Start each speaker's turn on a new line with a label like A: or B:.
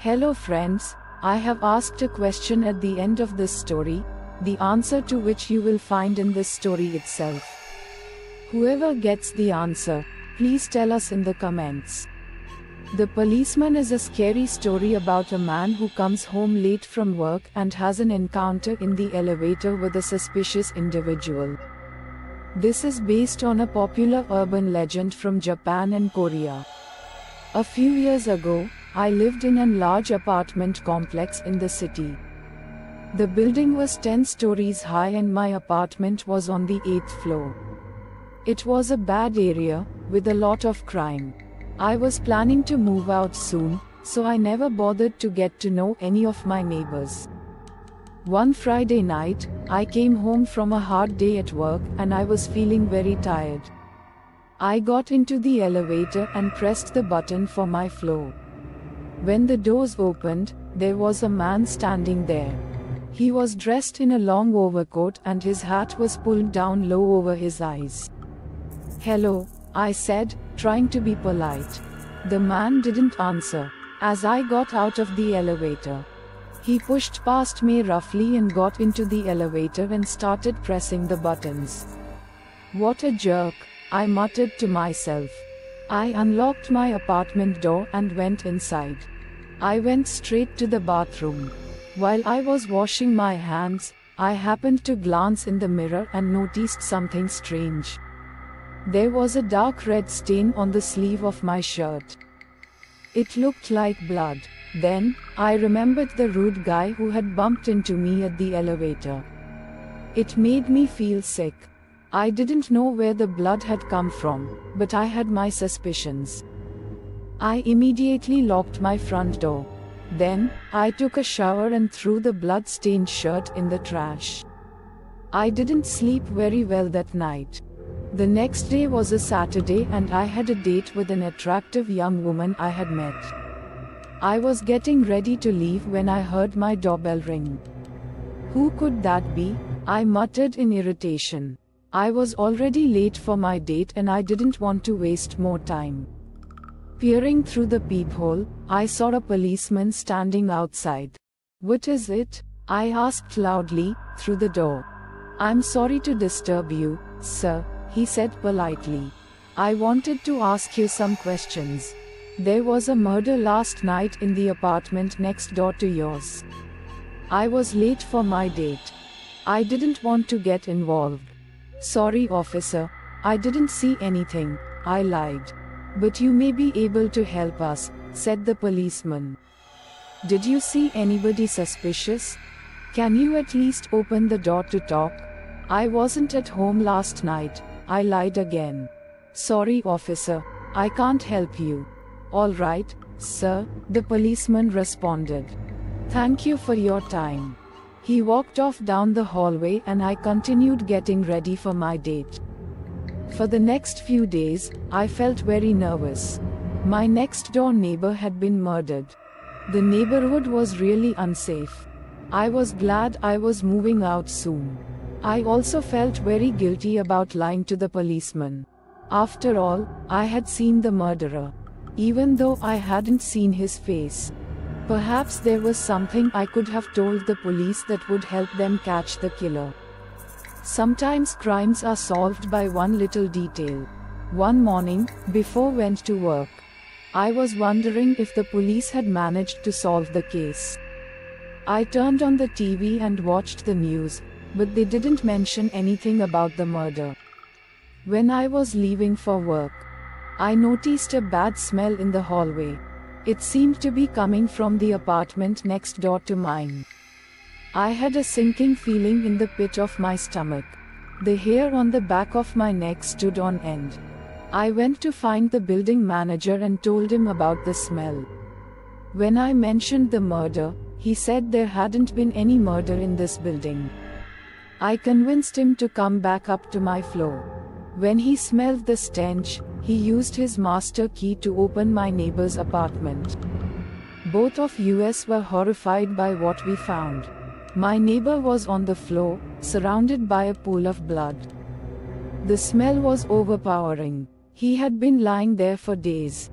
A: Hello friends, I have asked a question at the end of this story, the answer to which you will find in this story itself. Whoever gets the answer, please tell us in the comments. The Policeman is a scary story about a man who comes home late from work and has an encounter in the elevator with a suspicious individual. This is based on a popular urban legend from Japan and Korea. A few years ago, I lived in a large apartment complex in the city. The building was 10 stories high and my apartment was on the 8th floor. It was a bad area, with a lot of crime. I was planning to move out soon, so I never bothered to get to know any of my neighbors. One Friday night, I came home from a hard day at work and I was feeling very tired. I got into the elevator and pressed the button for my floor. When the doors opened, there was a man standing there. He was dressed in a long overcoat and his hat was pulled down low over his eyes. "Hello," I said, trying to be polite. The man didn't answer. As I got out of the elevator, he pushed past me roughly and got into the elevator and started pressing the buttons. "What a jerk," I muttered to myself. I unlocked my apartment door and went inside. I went straight to the bathroom. While I was washing my hands, I happened to glance in the mirror and noticed something strange. There was a dark red stain on the sleeve of my shirt. It looked like blood. Then, I remembered the rude guy who had bumped into me at the elevator. It made me feel sick. I didn't know where the blood had come from, but I had my suspicions. I immediately locked my front door. Then, I took a shower and threw the blood-stained shirt in the trash. I didn't sleep very well that night. The next day was a Saturday and I had a date with an attractive young woman I had met. I was getting ready to leave when I heard my doorbell ring. Who could that be? I muttered in irritation. I was already late for my date and I didn't want to waste more time. Peering through the peephole, I saw a policeman standing outside. "What is it?" I asked loudly, through the door. "I'm sorry to disturb you, sir," he said politely. "I wanted to ask you some questions. There was a murder last night in the apartment next door to yours. I was late for my date. I didn't want to get involved." "Sorry, officer. I didn't see anything," I lied. "But you may be able to help us," said the policeman. "Did you see anybody suspicious? Can you at least open the door to talk?" "I wasn't at home last night," I lied again. "Sorry, officer. I can't help you." "All right, sir," the policeman responded. "Thank you for your time." He walked off down the hallway and I continued getting ready for my date. For the next few days, I felt very nervous. My next door neighbor had been murdered. The neighborhood was really unsafe. I was glad I was moving out soon. I also felt very guilty about lying to the policeman. After all, I had seen the murderer. Even though I hadn't seen his face. Perhaps there was something I could have told the police that would help them catch the killer. Sometimes crimes are solved by one little detail. One morning, before I went to work, I was wondering if the police had managed to solve the case. I turned on the TV and watched the news, but they didn't mention anything about the murder. When I was leaving for work, I noticed a bad smell in the hallway. It seemed to be coming from the apartment next door to mine. I had a sinking feeling in the pit of my stomach. The hair on the back of my neck stood on end. I went to find the building manager and told him about the smell. When I mentioned the murder, he said there hadn't been any murder in this building. I convinced him to come back up to my floor. When he smelled the stench, he used his master key to open my neighbor's apartment. Both of us were horrified by what we found. My neighbor was on the floor, surrounded by a pool of blood. The smell was overpowering. He had been lying there for days.